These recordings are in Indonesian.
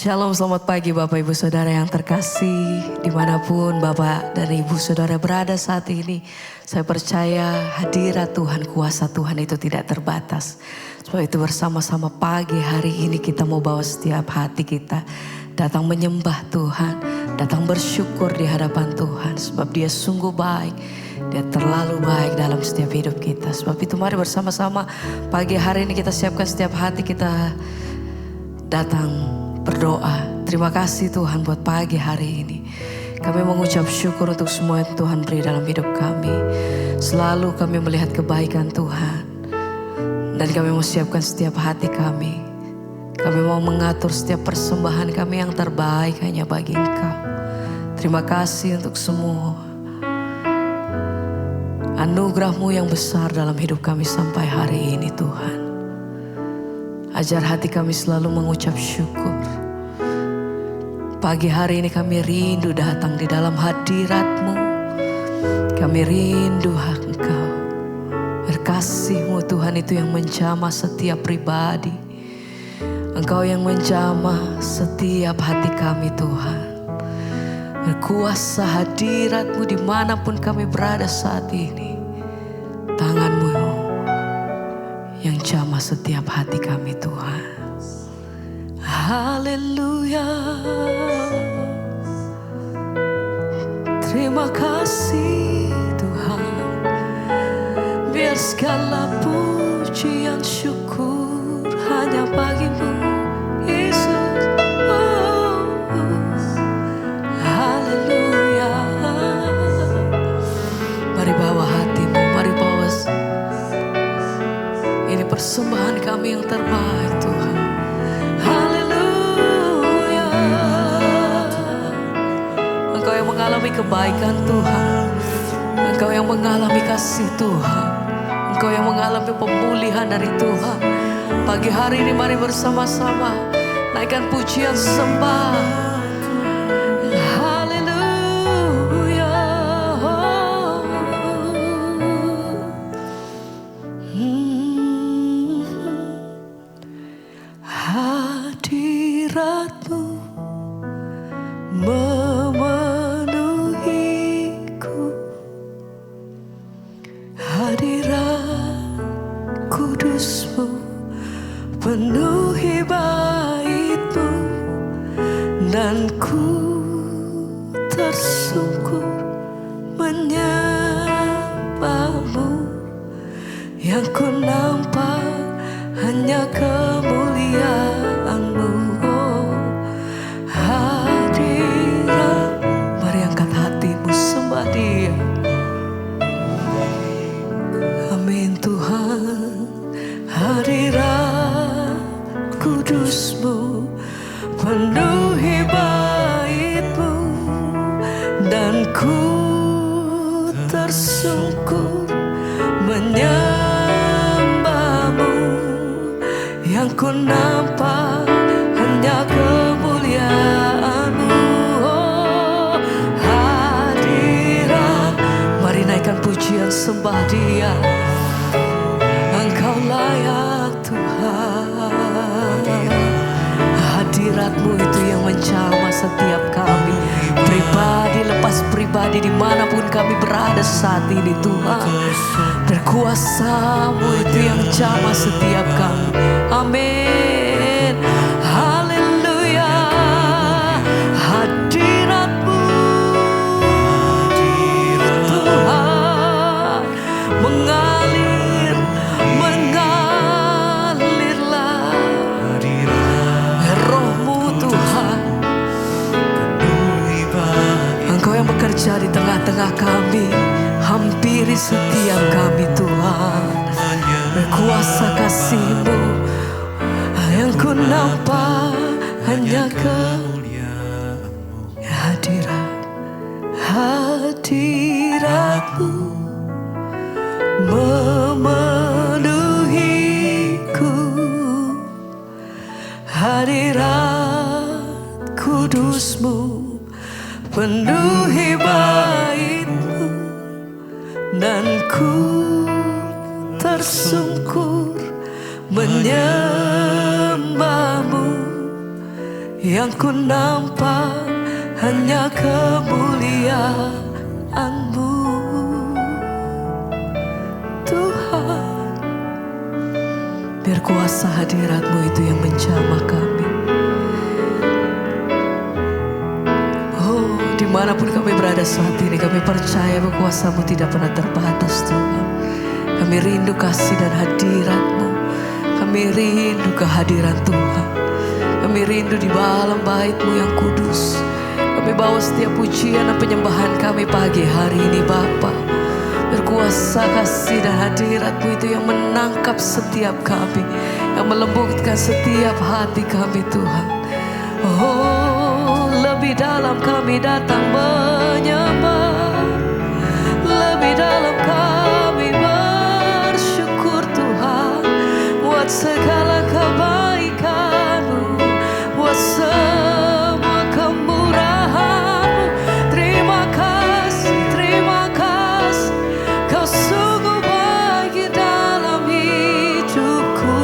Shalom, selamat pagi Bapak Ibu Saudara yang terkasih. Dimanapun Bapak dan Ibu Saudara berada saat ini, saya percaya hadirat Tuhan, kuasa Tuhan itu tidak terbatas. Sebab itu bersama-sama pagi hari ini kita mau bawa setiap hati kita datang menyembah Tuhan, datang bersyukur di hadapan Tuhan. Sebab Dia sungguh baik, Dia terlalu baik dalam setiap hidup kita. Sebab itu mari bersama-sama pagi hari ini kita siapkan setiap hati kita datang berdoa. Terima kasih Tuhan buat pagi hari ini. Kami mengucap syukur untuk semua yang Tuhan beri dalam hidup kami. Selalu kami melihat kebaikan Tuhan. Dan kami mau siapkan setiap hati kami. Kami mau mengatur setiap persembahan kami yang terbaik hanya bagi Engkau. Terima kasih untuk semua anugerah-Mu yang besar dalam hidup kami sampai hari ini Tuhan. Ajar hati kami selalu mengucap syukur. Pagi hari ini kami rindu datang di dalam hadirat-Mu. Kami rindu Engkau. Berkasih-Mu Tuhan itu yang menjamah setiap pribadi. Engkau yang menjamah setiap hati kami Tuhan. Berkuasa hadirat-Mu dimanapun kami berada saat ini. Tangan-Mu yang jamah setiap hati kami Tuhan. Haleluya. Terima kasih Tuhan. Biar segala pujian syukur hanya bagi-Mu Yesus. Oh, haleluya. Mari bawa hatimu, mari bawa ini persembahan kami yang terbaik Tuhan. Haleluya. Engkau yang mengalami kebaikan Tuhan. Engkau yang mengalami kasih Tuhan. Engkau yang mengalami pemulihan dari Tuhan. Pagi hari ini mari bersama-sama naikkan pujian sembah. Hadirat-Mu memenuhiku. Hadirat kudus-Mu penuhi bait-Mu. Dan ku tersungkur menyembah-Mu. Yang ku nampak hanya kemuliaan-Mu. Oh, hadirat. Mari angkat hatimu, sembah Dia. Amin Tuhan. Hadirat kudus-Mu penuhi bait-Mu. Dan ku tersungkur menyembah-Mu. Yang ku nampak hanya kemuliaan-Mu. Oh, hadirat. Mari naikkan pujian sembah Dia. Engkau layak Tuhan. Hadirat-Mu itu yang menjamah setiap kami. Pribadi lepas pribadi dimanapun kami berada saat ini Tuhan. Berkuasa-Mu itu yang jamah setiap kami. Amin. Haleluya. Hadirat-Mu Tuhan mengalirlah. Roh-Mu Tuhan. Engkau yang bekerja di tengah-tengah kami. Hampiri setiap kami Tuhan. Berkuasa kasih-Mu yang ku nampak hanya kemuliaan-Mu. Hadirat-Mu memenuhiku. Hadirat kudus-Mu penuhi bait-Mu. Dan ku tersungkur menyembah-Mu. Yang ku nampak hanya kemuliaan-Mu, Tuhan. Biar kuasa hadirat-Mu itu yang menjamah kami. Oh, dimanapun kami berada saat ini, kami percaya bahwa kuasa-Mu tidak pernah terbatas, Tuhan. Kami rindu kasih dan hadirat-Mu. Kami rindu kehadiran Tuhan. Kami rindu di dalam bait-Mu yang kudus. Kami bawa setiap pujian dan penyembahan kami pagi hari ini, Bapa. Berkuasa kasih dan hadirat-Mu itu yang menangkap setiap kami, yang melembutkan setiap hati kami, Tuhan. Oh, lebih dalam kami datang menyembah, lebih dalam kami bersyukur, Tuhan, buat segala kebaikan-Mu, buat semua kemurahan-Mu. Terima kasih, Kau sungguh baik dalam hidupku.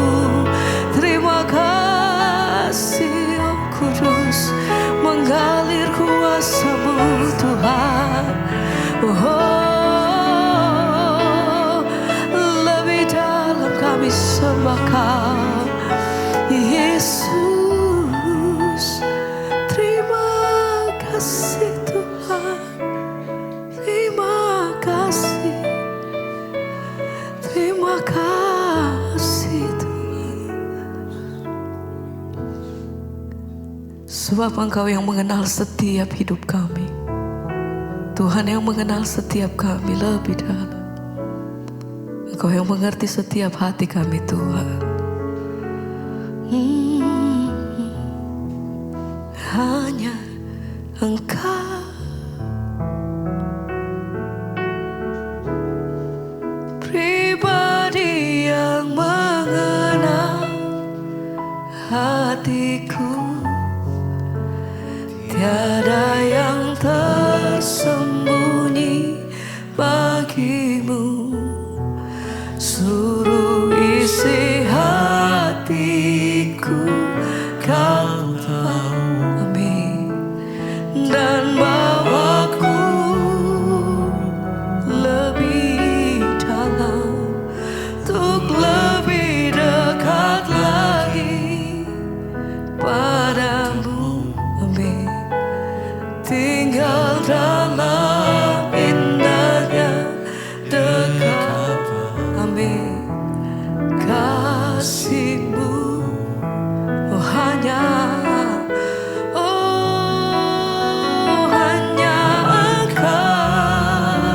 Terima kasih, Oh Kudus, mengalir kuasa-Mu, Tuhan. Oh, lebih dalam kami sembah Kau, Yesus. Terima kasih, Tuhan. Terima kasih. Terima kasih, Tuhan. Sebab Engkau yang mengenal setiap hidup kami, Tuhan yang mengenal setiap kami lebih dalam. Engkau yang mengerti setiap hati kami, Tuhan. Hanya Engkau, pribadi yang mengenal hatiku. Tiada yang tersembunyi bagi-Mu. Suruh isi hatiku, Kau tahu. Amin. Dan bawaku lebih dalam, untuk lebih dekat lagi padamu. Amin. Tinggal dalam indahnya dekat. Amin. Kasih-Mu, oh hanya Engkau,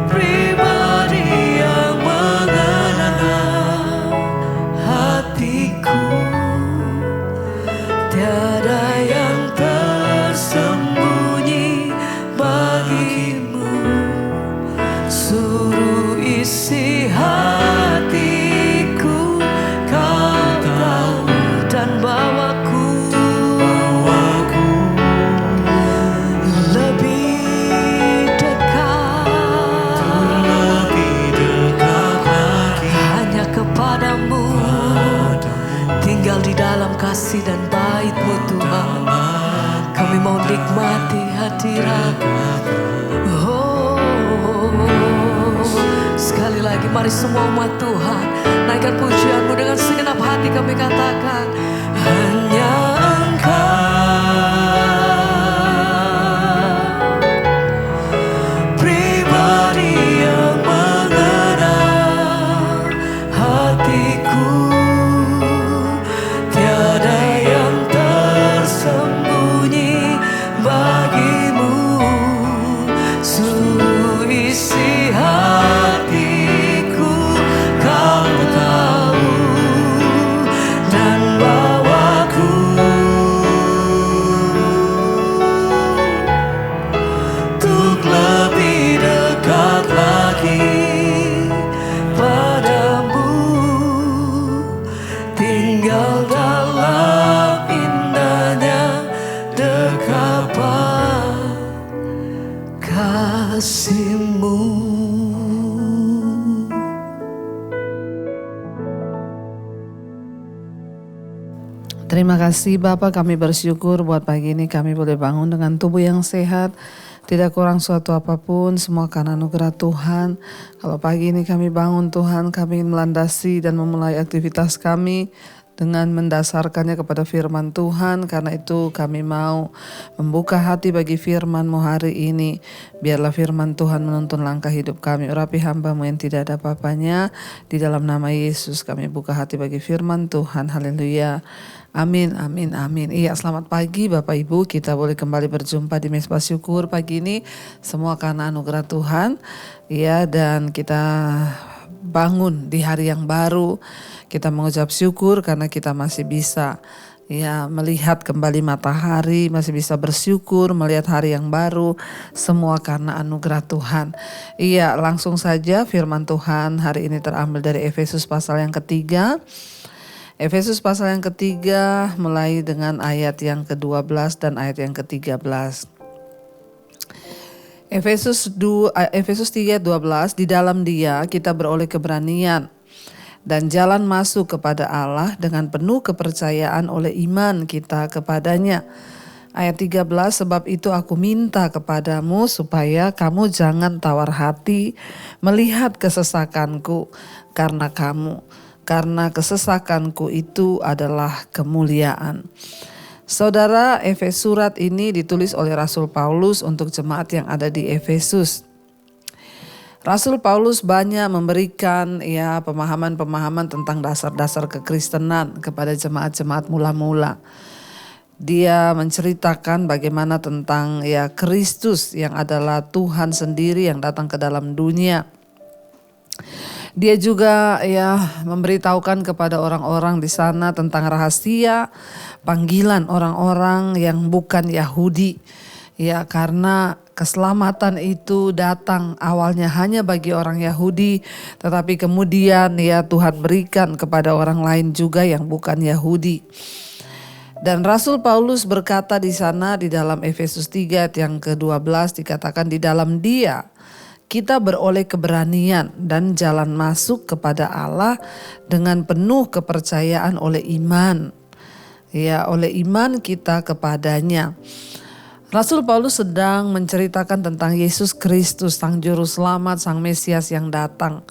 pribadi yang mengenal hatiku. Tiada yang tersembunyi bagi-Mu. Suruh isi hatiku, Kau tahu. Dan bawaku lebih dekat lagi hanya kepadamu. Tinggal di dalam kasih dan bait-Mu, Tuhan. Kami mau nikmati hadirat. Oh, sekali lagi mari semua umat Tuhan naikkan pujian-Mu dengan segenap hati. Kami katakan hanya Engkau, pribadi yang mengenal hatiku. Tiada yang tersembunyi bagi-Mu. Suruh isi hatiku, Kau tahu. Dan bawaku untuk lebih dekat lagi padamu. Tinggal dalam indahnya dekapan kasih-Mu. Terima kasih Bapak, kami bersyukur buat pagi ini kami boleh bangun dengan tubuh yang sehat. Tidak kurang suatu apapun, semua karena anugerah Tuhan. Kalau pagi ini kami bangun Tuhan, kami melandasi dan memulai aktivitas kami dengan mendasarkannya kepada firman Tuhan. Karena itu kami mau membuka hati bagi firman-Mu hari ini. Biarlah firman Tuhan menuntun langkah hidup kami. Urapi hamba-Mu yang tidak ada apa-apanya. Di dalam nama Yesus kami buka hati bagi firman Tuhan. Haleluya. Amin, amin, amin. Iya, selamat pagi Bapak Ibu. Kita boleh kembali berjumpa di Mezbah Syukur pagi ini. Semua karena anugerah Tuhan. Iya, dan kita bangun di hari yang baru. Kita mengucap syukur karena kita masih bisa melihat kembali matahari, masih bisa bersyukur melihat hari yang baru. Semua karena anugerah Tuhan. Iya, langsung saja firman Tuhan hari ini terambil dari Efesus pasal yang ketiga. Efesus pasal yang ketiga mulai dengan ayat yang ke-12 dan ayat yang ke-13. Efesus 3:12, di dalam Dia kita beroleh keberanian dan jalan masuk kepada Allah dengan penuh kepercayaan oleh iman kita kepadanya. Ayat 13, sebab itu aku minta kepadamu supaya kamu jangan tawar hati melihat kesesakanku karena kesesakanku itu adalah kemuliaan. Saudara, surat ini ditulis oleh Rasul Paulus untuk jemaat yang ada di Efesus. Rasul Paulus banyak memberikan pemahaman-pemahaman tentang dasar-dasar kekristenan kepada jemaat-jemaat mula-mula. Dia menceritakan bagaimana tentang Kristus yang adalah Tuhan sendiri yang datang ke dalam dunia. Dia juga memberitahukan kepada orang-orang di sana tentang rahasia panggilan orang-orang yang bukan Yahudi. Ya, karena keselamatan itu datang awalnya hanya bagi orang Yahudi, tetapi kemudian Tuhan berikan kepada orang lain juga yang bukan Yahudi. Dan Rasul Paulus berkata di sana di dalam Efesus 3 yang ke-12 dikatakan di dalam Dia kita beroleh keberanian dan jalan masuk kepada Allah dengan penuh kepercayaan oleh iman. Ya, oleh iman kita kepadanya. Rasul Paulus sedang menceritakan tentang Yesus Kristus, Sang Juru Selamat, Sang Mesias yang datang.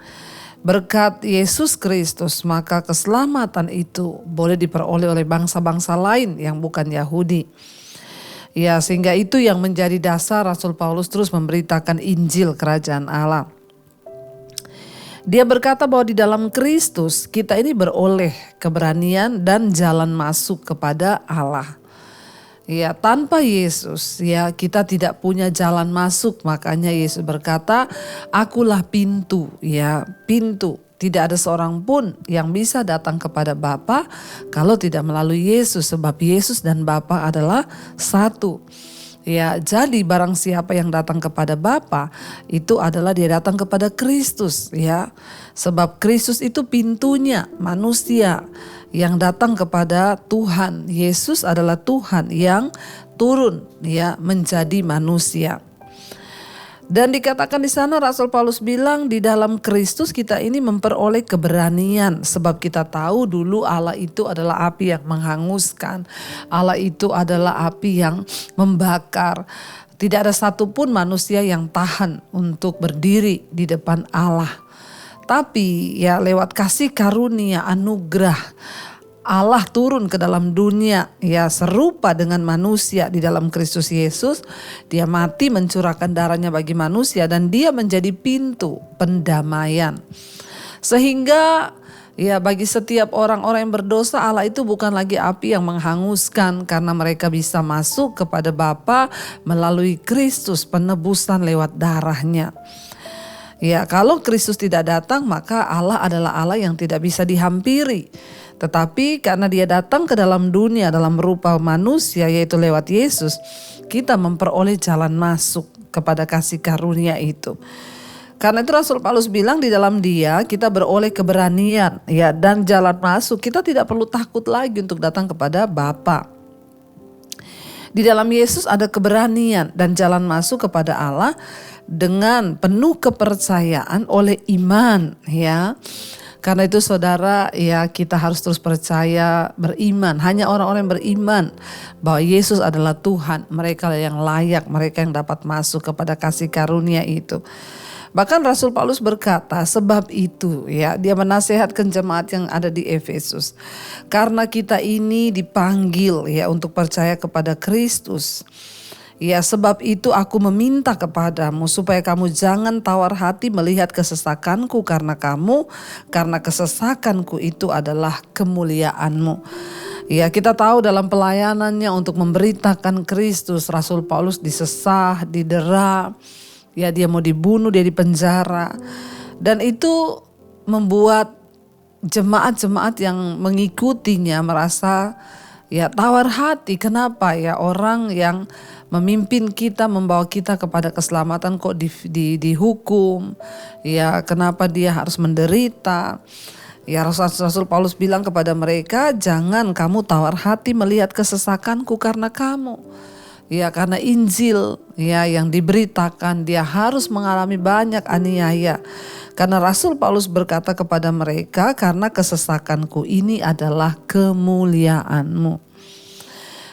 Berkat Yesus Kristus, maka keselamatan itu boleh diperoleh oleh bangsa-bangsa lain yang bukan Yahudi. Ya, sehingga itu yang menjadi dasar Rasul Paulus terus memberitakan Injil Kerajaan Allah. Dia berkata bahwa di dalam Kristus kita ini beroleh keberanian dan jalan masuk kepada Allah. Ya, tanpa Yesus kita tidak punya jalan masuk. Makanya Yesus berkata, akulah pintu, pintu. Tidak ada seorang pun yang bisa datang kepada Bapa kalau tidak melalui Yesus, sebab Yesus dan Bapa adalah satu. Ya, jadi barang siapa yang datang kepada Bapa itu adalah dia datang kepada Kristus, Sebab Kristus itu pintunya, manusia yang datang kepada Tuhan. Yesus adalah Tuhan yang turun menjadi manusia. Dan dikatakan di sana Rasul Paulus bilang di dalam Kristus kita ini memperoleh keberanian. Sebab kita tahu dulu Allah itu adalah api yang menghanguskan. Allah itu adalah api yang membakar. Tidak ada satupun manusia yang tahan untuk berdiri di depan Allah. Tapi lewat kasih karunia anugerah Allah turun ke dalam dunia serupa dengan manusia di dalam Kristus Yesus. Dia mati mencurahkan darahnya bagi manusia dan dia menjadi pintu pendamaian. Sehingga bagi setiap orang-orang yang berdosa Allah itu bukan lagi api yang menghanguskan karena mereka bisa masuk kepada Bapa melalui Kristus penebusan lewat darahnya. Kalau Kristus tidak datang maka Allah adalah Allah yang tidak bisa dihampiri. Tetapi karena dia datang ke dalam dunia dalam rupa manusia yaitu lewat Yesus, kita memperoleh jalan masuk kepada kasih karunia itu. Karena itu Rasul Paulus bilang di dalam Dia kita beroleh keberanian dan jalan masuk. Kita tidak perlu takut lagi untuk datang kepada Bapa. Di dalam Yesus ada keberanian dan jalan masuk kepada Allah dengan penuh kepercayaan oleh iman Karena itu saudara, ya kita harus terus percaya, beriman. Hanya orang-orang yang beriman bahwa Yesus adalah Tuhan, mereka yang layak, mereka yang dapat masuk kepada kasih karunia itu. Bahkan Rasul Paulus berkata, sebab itu ya dia menasihatkan jemaat yang ada di Efesus. Karena kita ini dipanggil ya untuk percaya kepada Kristus. Ya, sebab itu aku meminta kepadamu supaya kamu jangan tawar hati melihat kesesakanku karena kesesakanku itu adalah kemuliaanmu. Ya, kita tahu dalam pelayanannya untuk memberitakan Kristus, Rasul Paulus disesah, didera, ya dia mau dibunuh, dia dipenjara. Dan itu membuat jemaat-jemaat yang mengikutinya merasa ya tawar hati. Kenapa ya orang yang memimpin kita, membawa kita kepada keselamatan kok dihukum? Ya kenapa dia harus menderita? Ya Rasul Paulus bilang kepada mereka, jangan kamu tawar hati melihat kesesakanku karena kamu. Ya karena Injil ya yang diberitakan, dia harus mengalami banyak aniaya. Karena Rasul Paulus berkata kepada mereka, karena kesesakanku ini adalah kemuliaanmu.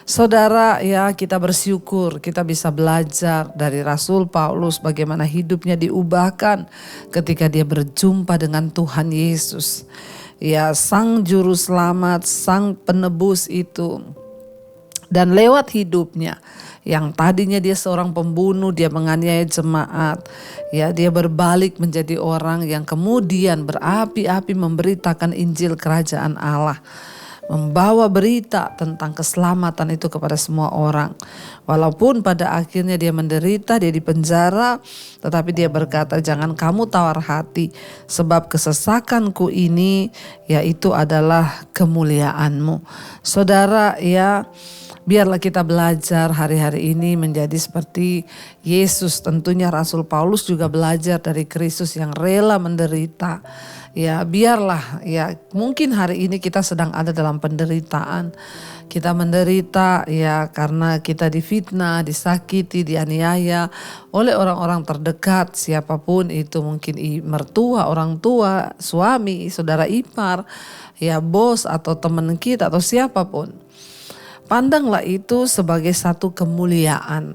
Saudara, ya kita bersyukur kita bisa belajar dari Rasul Paulus bagaimana hidupnya diubahkan ketika dia berjumpa dengan Tuhan Yesus. Ya, Sang Juru Selamat, Sang Penebus itu. Dan lewat hidupnya yang tadinya dia seorang pembunuh, dia menganiaya jemaat, ya dia berbalik menjadi orang yang kemudian berapi-api memberitakan Injil Kerajaan Allah, membawa berita tentang keselamatan itu kepada semua orang. Walaupun pada akhirnya dia menderita, dia dipenjara, tetapi dia berkata, jangan kamu tawar hati, sebab kesesakanku ini yaitu adalah kemuliaanmu. Saudara, ya biarlah kita belajar hari-hari ini menjadi seperti Yesus. Tentunya Rasul Paulus juga belajar dari Kristus yang rela menderita. Ya biarlah ya mungkin hari ini kita sedang ada dalam penderitaan. Kita menderita ya karena kita difitnah, disakiti, dianiaya oleh orang-orang terdekat, siapapun itu, mungkin mertua, orang tua, suami, saudara ipar, ya bos atau teman kita atau siapapun. Pandanglah itu sebagai satu kemuliaan.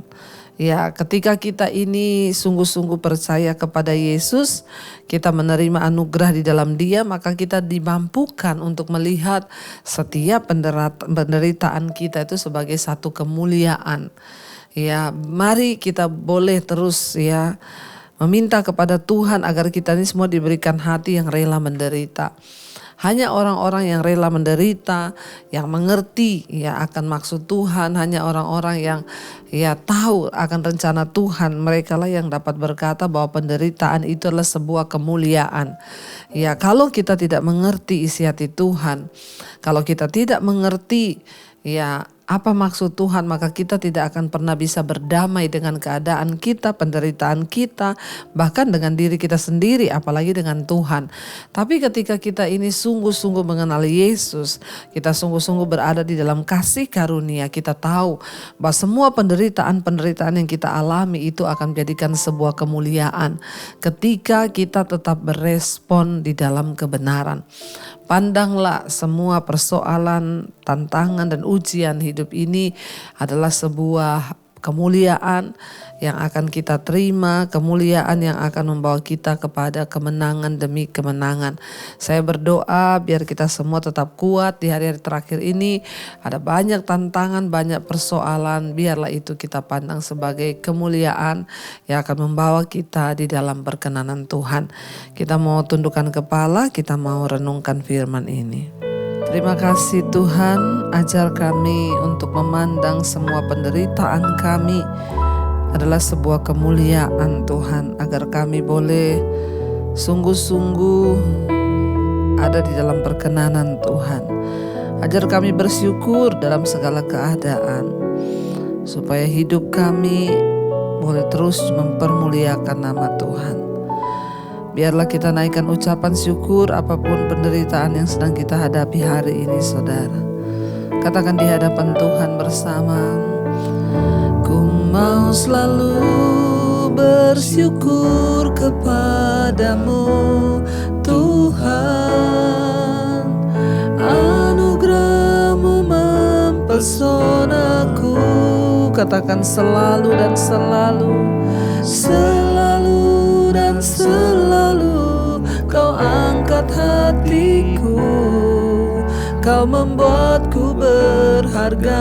Ya, ketika kita ini sungguh-sungguh percaya kepada Yesus, kita menerima anugerah di dalam Dia, maka kita dimampukan untuk melihat setiap penderitaan kita itu sebagai satu kemuliaan. Ya, mari kita boleh terus ya meminta kepada Tuhan agar kita ini semua diberikan hati yang rela menderita. Hanya orang-orang yang rela menderita, yang mengerti ya akan maksud Tuhan, hanya orang-orang yang ya tahu akan rencana Tuhan, mereka lah yang dapat berkata bahwa penderitaan itu adalah sebuah kemuliaan. Ya kalau kita tidak mengerti isi hati Tuhan, kalau kita tidak mengerti ya apa maksud Tuhan, maka kita tidak akan pernah bisa berdamai dengan keadaan kita, penderitaan kita, bahkan dengan diri kita sendiri, apalagi dengan Tuhan. Tapi ketika kita ini sungguh-sungguh mengenal Yesus, kita sungguh-sungguh berada di dalam kasih karunia, kita tahu bahwa semua penderitaan-penderitaan yang kita alami itu akan menjadikan sebuah kemuliaan ketika kita tetap berespon di dalam kebenaran. Pandanglah semua persoalan, tantangan dan ujian hidup ini adalah sebuah kemuliaan yang akan kita terima, kemuliaan yang akan membawa kita kepada kemenangan demi kemenangan. Saya berdoa biar kita semua tetap kuat di hari-hari terakhir ini. Ada banyak tantangan, banyak persoalan, biarlah itu kita pandang sebagai kemuliaan yang akan membawa kita di dalam perkenanan Tuhan. Kita mau tundukkan kepala, kita mau renungkan firman ini. Terima kasih Tuhan, ajar kami untuk memandang semua penderitaan kami adalah sebuah kemuliaan Tuhan, agar kami boleh sungguh-sungguh ada di dalam perkenanan Tuhan. Ajar kami bersyukur dalam segala keadaan, supaya hidup kami boleh terus mempermuliakan nama Tuhan. Biarlah kita naikkan ucapan syukur apapun penderitaan yang sedang kita hadapi hari ini, saudara. Katakan di hadapan Tuhan bersama, ku mau selalu bersyukur kepadamu Tuhan. mempesonaku. Katakan selalu dan selalu, selalu dan selalu Kau angkat hatiku. Kau membuatku berharga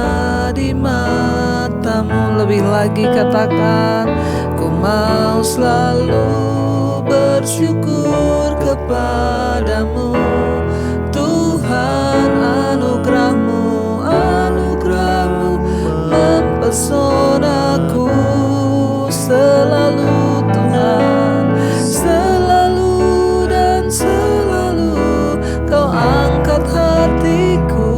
di matamu. Lebih lagi katakan, ku mau selalu bersyukur kepadamu. Tuhan, anugerahmu, anugerahmu mempesonaku. Selalu Tuhan, selalu dan selalu Kau angkat hatiku.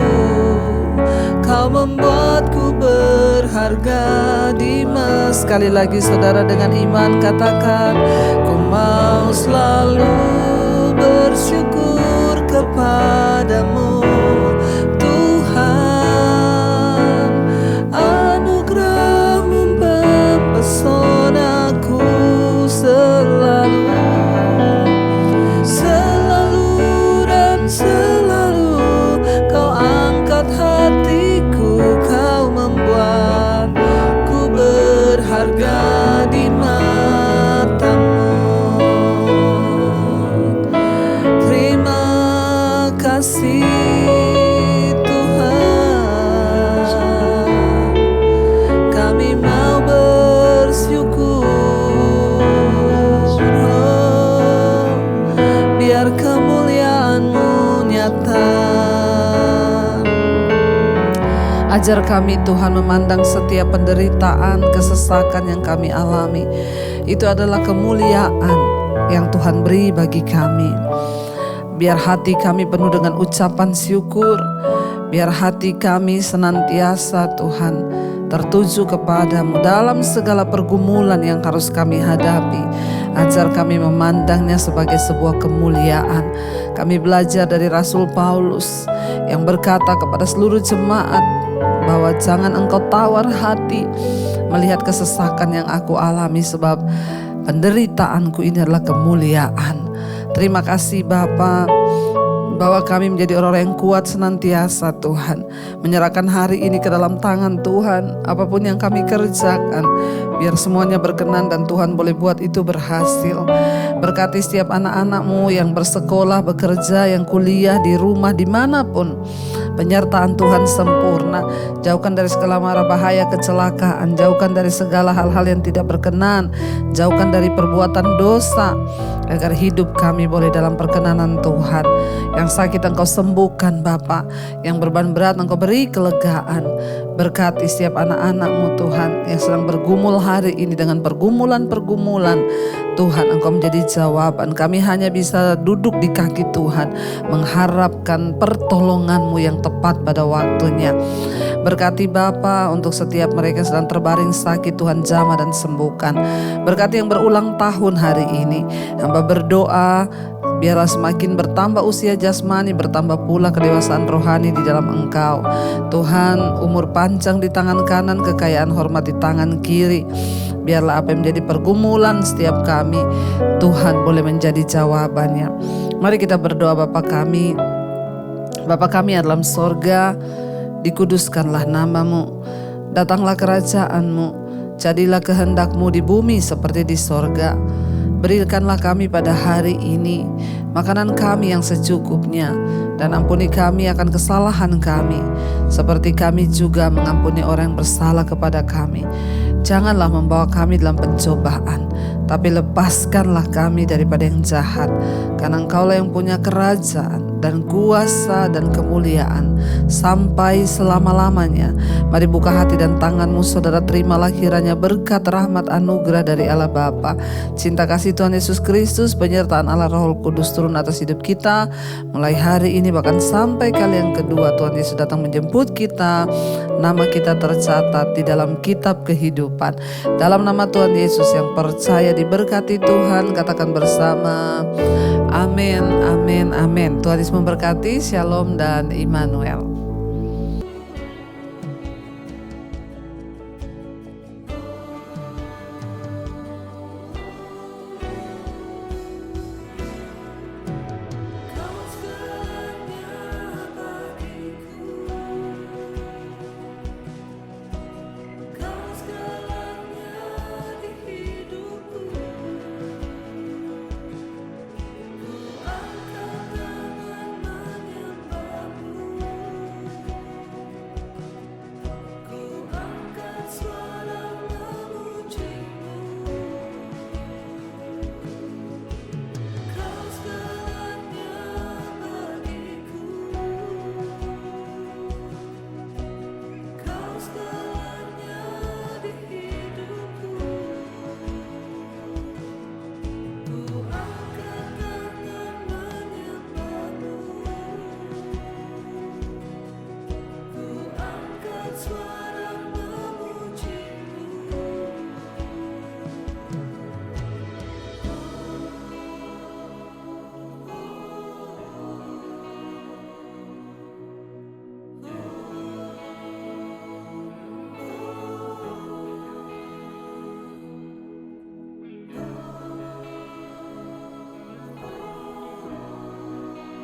Kau membuatku berharga di mas. Sekali lagi saudara, dengan iman katakan, ku mau selalu bersyukur kepadamu. Tuhan, anugerahmu mempesonaku. Selalu, selalu dan selalu Kau angkat hatiku. Kau membuatku berharga di matamu. Terima kasih Tuhan, kami mau bersyukur. Biar kemuliaan-Mu nyata. Ajar kami Tuhan memandang setiap penderitaan, kesesakan yang kami alami, itu adalah kemuliaan yang Tuhan beri bagi kami. Biar hati kami penuh dengan ucapan syukur. Biar hati kami senantiasa Tuhan tertuju kepadamu dalam segala pergumulan yang harus kami hadapi. Ajar kami memandangnya sebagai sebuah kemuliaan. Kami belajar dari Rasul Paulus yang berkata kepada seluruh jemaat bahwa jangan engkau tawar hati melihat kesesakan yang aku alami, sebab penderitaanku ini adalah kemuliaan. Terima kasih Bapa, bahwa kami menjadi orang yang kuat senantiasa Tuhan, menyerahkan hari ini ke dalam tangan Tuhan. Apapun yang kami kerjakan, biar semuanya berkenan dan Tuhan boleh buat itu berhasil. Berkati setiap anak-anak-Mu yang bersekolah, bekerja, yang kuliah, di rumah, dimanapun. Penyertaan Tuhan sempurna. Jauhkan dari segala mara bahaya, kecelakaan. Jauhkan dari segala hal-hal yang tidak berkenan. Jauhkan dari perbuatan dosa, agar hidup kami boleh dalam perkenanan Tuhan. Yang sakit Engkau sembuhkan Bapa, yang beban berat Engkau beri kelegaan. Berkati setiap anak-anak-Mu Tuhan yang sedang bergumul hari ini dengan pergumulan-pergumulan. Tuhan, Engkau menjadi jawaban. Kami hanya bisa duduk di kaki Tuhan, mengharapkan pertolongan-Mu yang tepat pada waktunya. Berkati Bapa untuk setiap mereka yang sedang terbaring sakit, Tuhan jamah dan sembuhkan. Berkati yang berulang tahun hari ini. Hamba berdoa, biarlah semakin bertambah usia jasmani, bertambah pula kedewasaan rohani di dalam Engkau. Tuhan, umur panjang di tangan kanan, kekayaan hormat di tangan kiri. Biarlah apa yang menjadi pergumulan setiap kami, Tuhan boleh menjadi jawabannya. Mari kita berdoa. Bapa kami dalam sorga, dikuduskanlah nama-Mu, datanglah kerajaan-Mu, jadilah kehendak-Mu di bumi seperti di sorga. Berikanlah kami pada hari ini makanan kami yang secukupnya, dan ampuni kami akan kesalahan kami, seperti kami juga mengampuni orang yang bersalah kepada kami. Janganlah membawa kami dalam pencobaan, tapi lepaskanlah kami daripada yang jahat. Karena Engkaulah yang punya kerajaan dan kuasa dan kemuliaan sampai selama-lamanya. Mari buka hati dan tangan-Mu saudara, terimalah kiranya berkat, rahmat, anugerah dari Allah Bapa, cinta kasih Tuhan Yesus Kristus, penyertaan Allah Roh Kudus turun atas hidup kita mulai hari ini bahkan sampai kali yang kedua Tuhan Yesus datang menjemput kita. Nama kita tercatat di dalam kitab kehidupan. Dalam nama Tuhan Yesus yang percaya diberkati Tuhan, katakan bersama, amin, amin, amin. Tuhan Yesus memberkati. Shalom dan Immanuel.